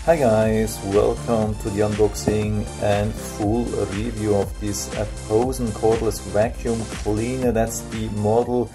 Hi guys, welcome to the unboxing and full review of this APOSEN Cordless vacuum cleaner. That's the model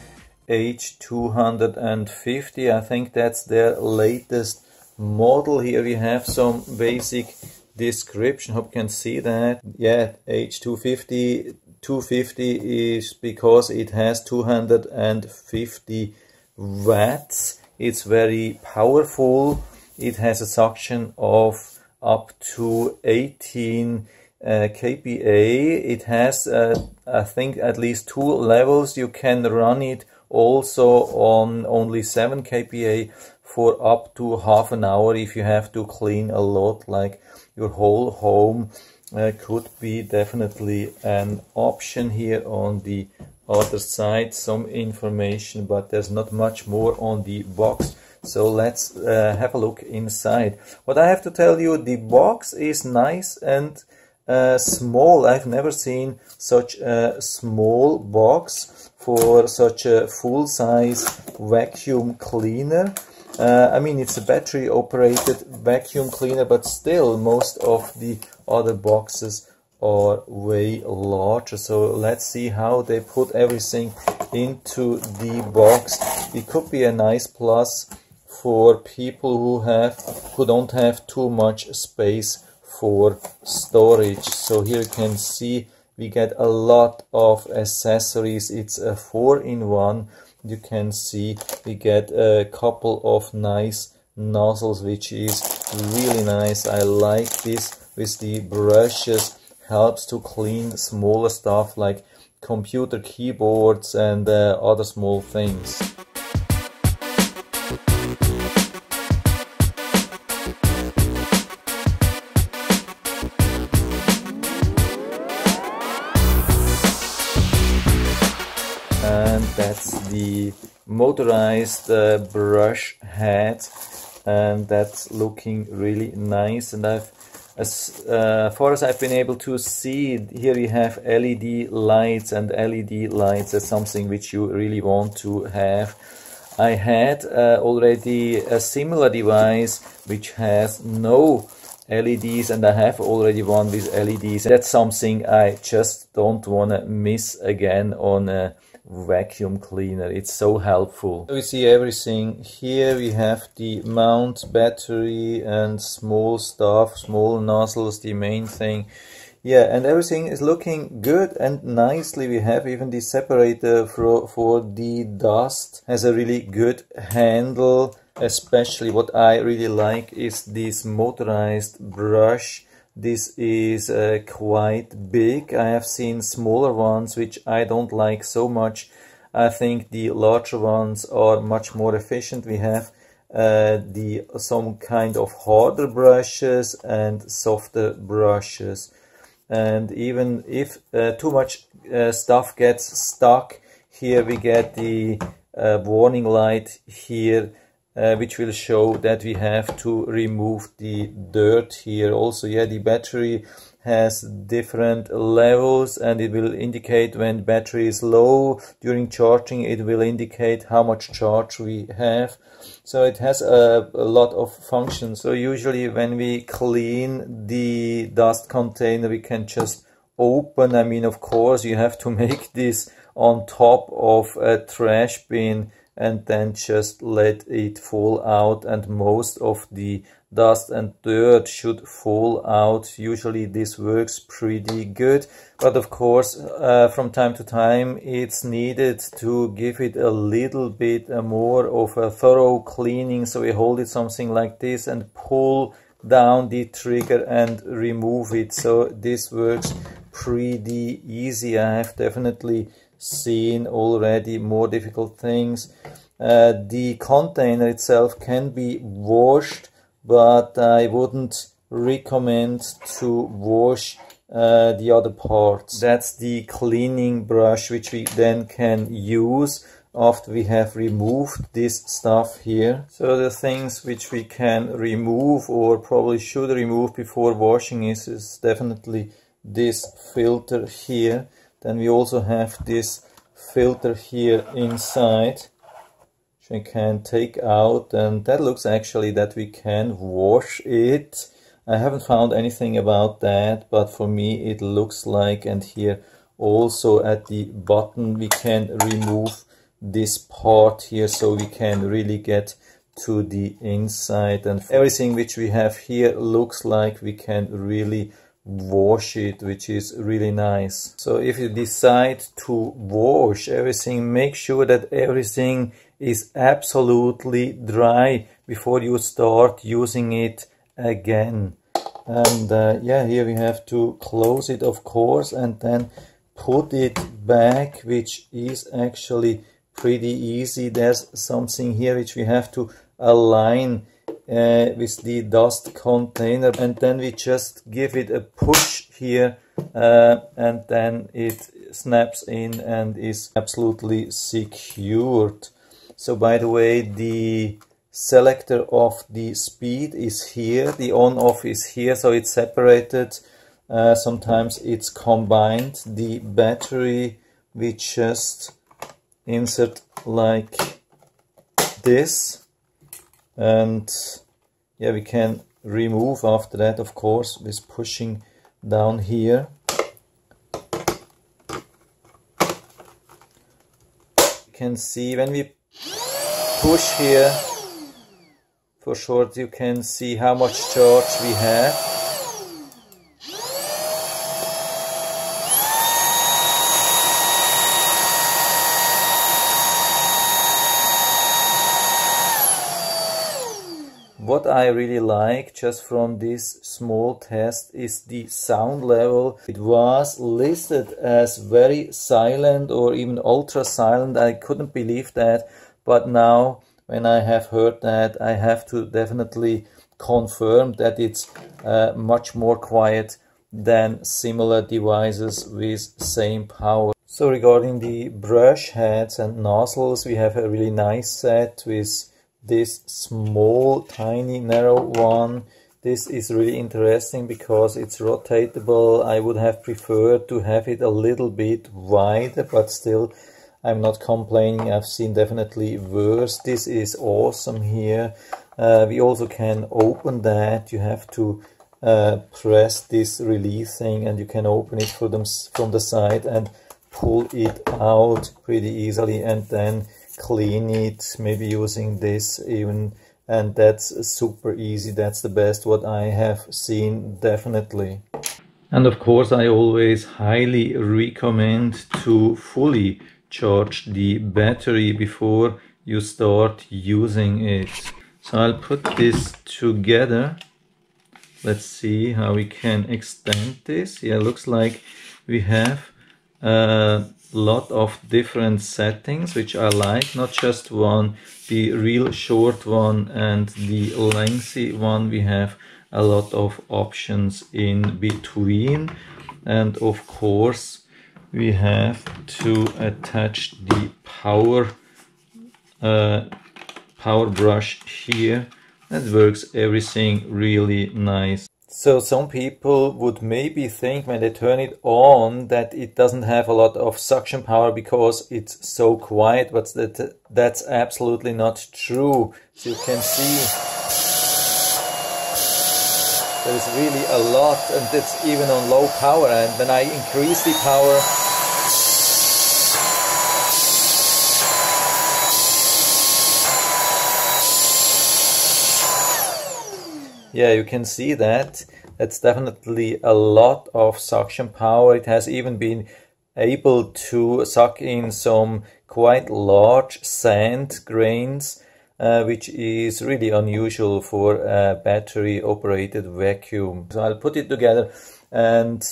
H250. I think that's their latest model. Here we have some basic description. Hope you can see that. Yeah, H250. 250 is because it has 250 watts. It's very powerful. It has a suction of up to 18 kPa. It has, I think, at least 2 levels. You can run it also on only 7 kPa for up to half an hour if you have to clean a lot, like your whole home. Could be definitely an option. Here on the other side, some information, but there's not much more on the box. So let's have a look inside. What I have to tell you, the box is nice and small. I've never seen such a small box for such a full-size vacuum cleaner. I mean, it's a battery operated vacuum cleaner, but still most of the other boxes are way larger. So let's see how they put everything into the box. It could be a nice plus for people who don't have too much space for storage. So here you can see we get a lot of accessories. It's a 4-in-1. You can see we get a couple of nice nozzles, which is really nice. I like this with the brushes. Helps to clean smaller stuff like computer keyboards and other small things. And that's the motorized brush head, and that's looking really nice. And as far as I've been able to see, here we have LED lights, and LED lights is something which you really want to have. I had already a similar device which has no LEDs, and I have already one with LEDs. That's something I just don't want to miss again on a vacuum cleaner. It's so helpful. We see everything here. We have the mount, battery, and small stuff, small nozzles, the main thing. Yeah, and everything is looking good and nicely. We have even the separator for the dust. Has a really good handle. Especially what I really like is this motorized brush. This is quite big. I have seen smaller ones which I don't like so much. I think the larger ones are much more efficient. We have some kind of harder brushes and softer brushes. And even if too much stuff gets stuck, here we get the warning light here, which will show that we have to remove the dirt here. Also, yeah, the battery has different levels, and it will indicate when battery is low. During charging, it will indicate how much charge we have. So it has a lot of functions. So usually when we clean the dust container, we can just open. I mean, of course, you have to make this on top of a trash bin and then just let it fall out, and most of the dust and dirt should fall out. Usually this works pretty good, but of course from time to time it's needed to give it a little bit more of a thorough cleaning. So we hold it something like this and pull down the trigger and remove it. So this works pretty easy. I have definitely seen already more difficult things. The container itself can be washed, but I wouldn't recommend to wash the other parts. That's the cleaning brush which we then can use after we have removed this stuff here. So the things which we can remove or probably should remove before washing is definitely this filter here. Then we also have this filter here inside, which we can take out, and that looks actually that we can wash it. I haven't found anything about that, but for me it looks like, and here also at the bottom we can remove this part here, so we can really get to the inside, and everything which we have here looks like we can really wash it, which is really nice. So if you decide to wash everything, make sure that everything is absolutely dry before you start using it again. And yeah, here we have to close it, of course, and then put it back, which is actually pretty easy. There's something here which we have to align with the dust container, and then we just give it a push here, and then it snaps in and is absolutely secured. So by the way, the selector of the speed is here, the on-off is here, so it's separated. Sometimes it's combined. The battery we just insert like this, and yeah, we can remove after that, of course, with pushing down here. You can see when we push here, for sure you can see how much charge we have. What I really like just from this small test is the sound level. It was listed as very silent or even ultra silent. I couldn't believe that, but now when I have heard that, I have to definitely confirm that it's much more quiet than similar devices with same power. So regarding the brush heads and nozzles, we have a really nice set with this small, tiny, narrow one. This is really interesting because it's rotatable. I would have preferred to have it a little bit wider, but still I'm not complaining. I've seen definitely worse. This is awesome here. We also can open that. You have to press this release thing, and you can open it from the side and pull it out pretty easily, and then clean it, maybe using this even, and that's super easy. That's the best what I have seen, definitely. And of course I always highly recommend to fully charge the battery before you start using it. So I'll put this together. Let's see how we can extend this. Yeah, looks like we have a lot of different settings, which I like. Not just one, the real short one and the lengthy one. We have a lot of options in between, and of course we have to attach the power brush here. That works everything really nice. So some people would maybe think when they turn it on that it doesn't have a lot of suction power because it's so quiet, but that's absolutely not true. So you can see there's really a lot, and it's even on low power, and when I increase the power, yeah, you can see that. That's definitely a lot of suction power. It has even been able to suck in some quite large sand grains, which is really unusual for a battery operated vacuum. So I'll put it together and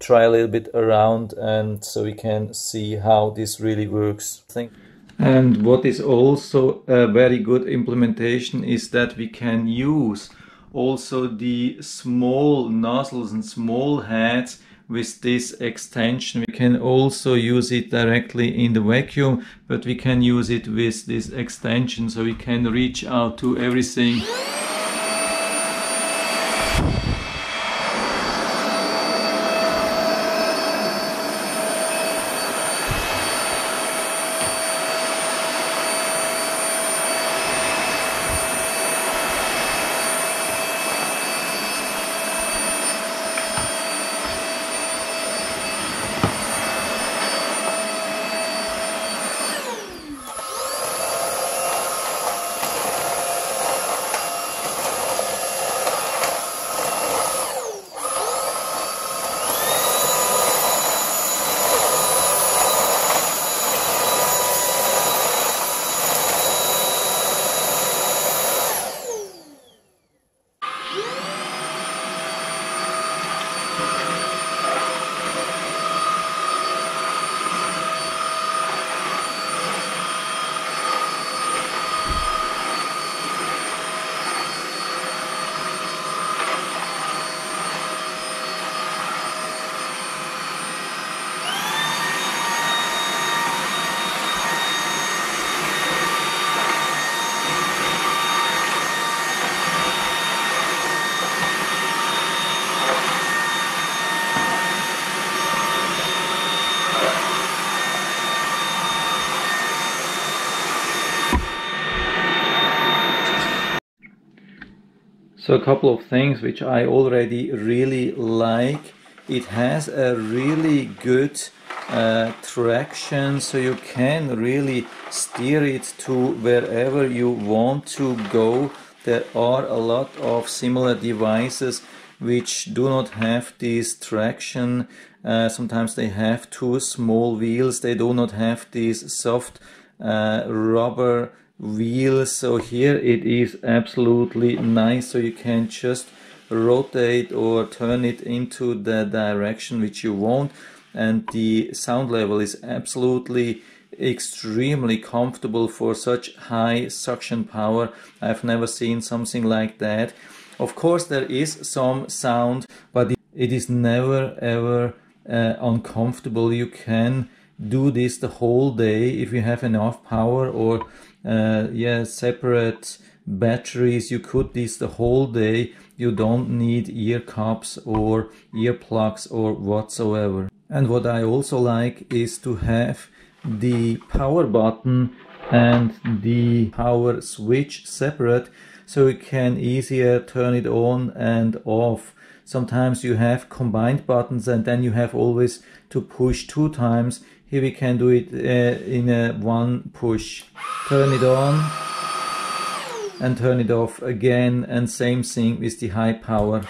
try a little bit around, and so we can see how this really works. And what is also a very good implementation is that we can use also the small nozzles and small heads with this extension. We can also use it directly in the vacuum, but we can use it with this extension, so we can reach out to everything. So a couple of things which I already really like. It has a really good traction, so you can really steer it to wherever you want to go. There are a lot of similar devices which do not have this traction. Sometimes they have too small wheels, they do not have this soft rubber wheels. So here it is absolutely nice, so you can just rotate or turn it into the direction which you want, and the sound level is absolutely extremely comfortable for such high suction power. I've never seen something like that. Of course there is some sound, but it is never ever uncomfortable. You can do this the whole day if you have enough power, or separate batteries. You could this the whole day. You don't need ear cups or earplugs or whatsoever. And what I also like is to have the power button and the power switch separate, so you can easier turn it on and off. Sometimes you have combined buttons and then you have always to push 2 times. Here we can do it in a one push. Turn it on and turn it off again, and same thing with the high power.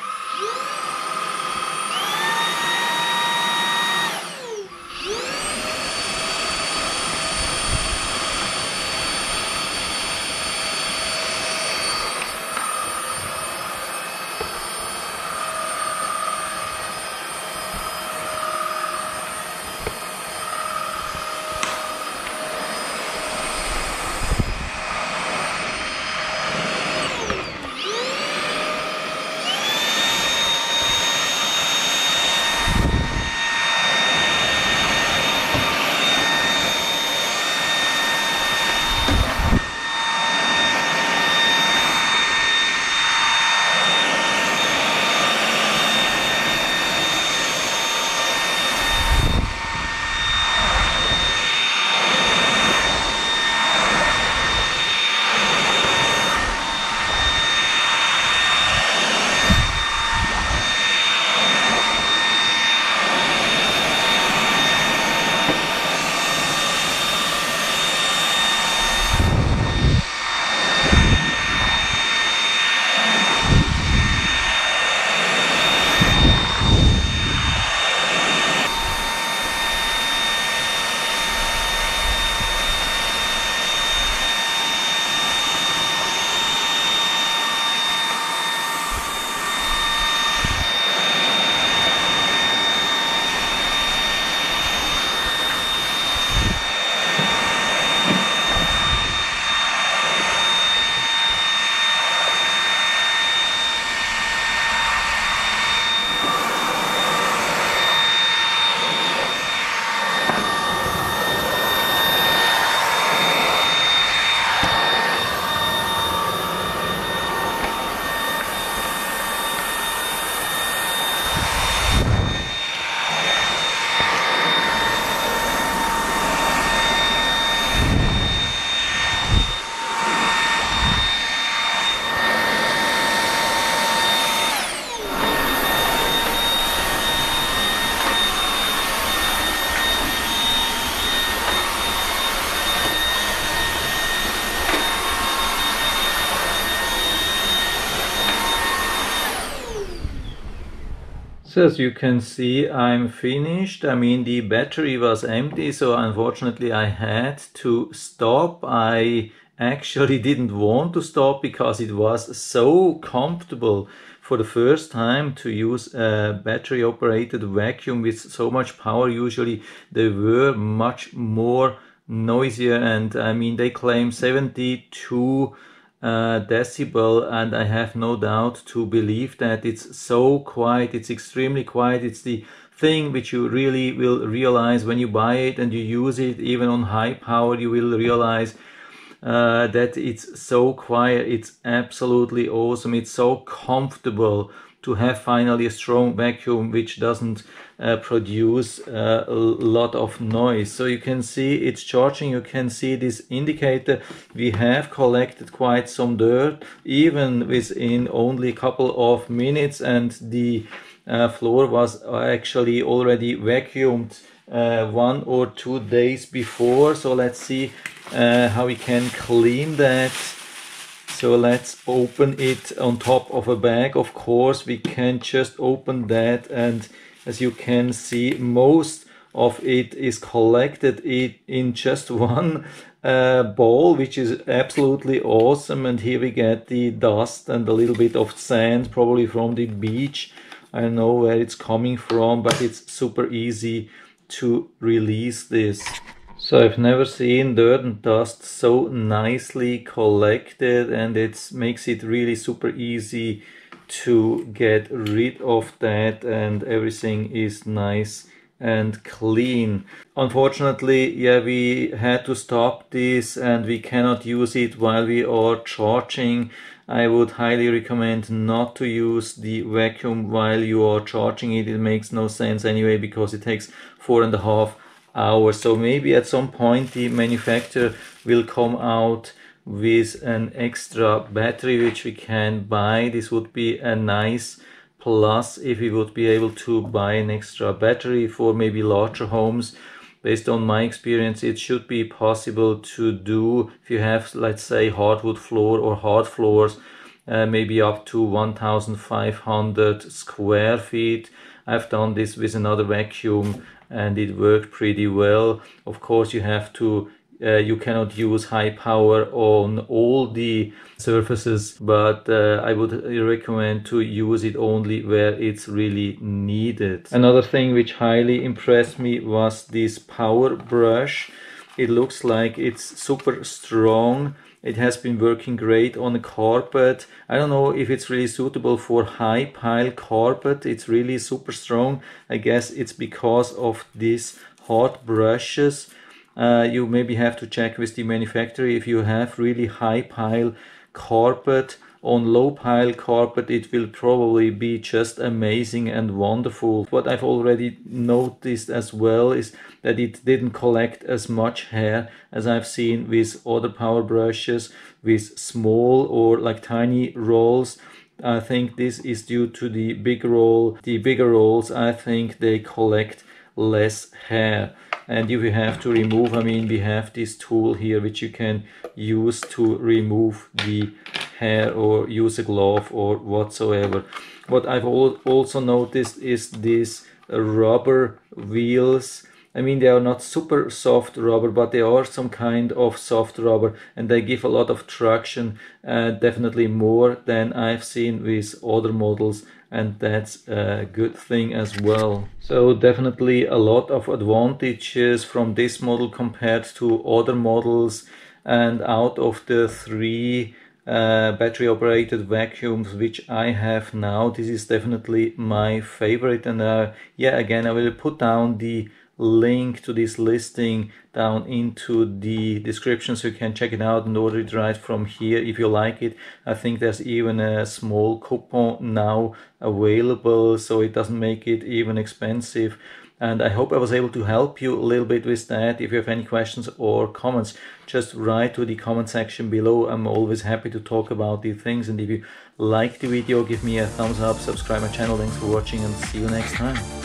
So as you can see, I'm finished. I mean, the battery was empty, so unfortunately I had to stop. I actually didn't want to stop because it was so comfortable for the first time to use a battery operated vacuum with so much power. Usually they were much more noisier, and I mean, they claim 72 decibel, and I have no doubt to believe that. It's so quiet, it's extremely quiet. It's the thing which you really will realize when you buy it and you use it. Even on high power you will realize that it's so quiet. It's absolutely awesome. It's so comfortable to have finally a strong vacuum which doesn't produce a lot of noise. So you can see it's charging, you can see this indicator. We have collected quite some dirt even within only a couple of minutes, and the floor was actually already vacuumed 1 or 2 days before. So let's see how we can clean that. So let's open it on top of a bag. Of course, we can just open that, and as you can see, most of it is collected in just one bowl, which is absolutely awesome. And here we get the dust and a little bit of sand, probably from the beach. I don't know where it's coming from, but it's super easy to release this. So I've never seen dirt and dust so nicely collected, and it makes it really super easy to get rid of that, and everything is nice and clean. Unfortunately, yeah, we had to stop this and we cannot use it while we are charging. I would highly recommend not to use the vacuum while you are charging it. It makes no sense anyway, because it takes 4.5 hours. So maybe at some point the manufacturer will come out with an extra battery which we can buy. This would be a nice plus if we would be able to buy an extra battery for maybe larger homes. Based on my experience, it should be possible to do if you have, let's say, hardwood floor or hard floors, maybe up to 1,500 square feet. I've done this with another vacuum and it worked pretty well. Of course, you have to you cannot use high power on all the surfaces, but I would recommend to use it only where it's really needed. Another thing which highly impressed me was this power brush. It looks like it's super strong. It has been working great on the carpet. I don't know if it's really suitable for high pile carpet. It's really super strong. I guess it's because of these hard brushes. You maybe have to check with the manufacturer if you have really high pile carpet. On low pile carpet it will probably be just amazing and wonderful. What I've already noticed as well is that it didn't collect as much hair as I've seen with other power brushes with small or like tiny rolls. I think this is due to the big roll. The bigger rolls, I think they collect less hair. And if you have to remove, I mean, we have this tool here which you can use to remove the hair or use a glove or whatsoever. What I've also noticed is these rubber wheels. I mean, they are not super soft rubber, but they are some kind of soft rubber, and they give a lot of traction, definitely more than I've seen with other models, and that's a good thing as well. So definitely a lot of advantages from this model compared to other models, and out of the 3 battery operated vacuums which I have now, this is definitely my favorite. And yeah, again, I will put down the link to this listing down into the description so you can check it out and order it right from here if you like it. I think there's even a small coupon now available, so it doesn't make it even expensive. And I hope I was able to help you a little bit with that. If you have any questions or comments, just write to the comment section below. I'm always happy to talk about these things. And if you like the video, give me a thumbs up, subscribe my channel. Thanks for watching and see you next time.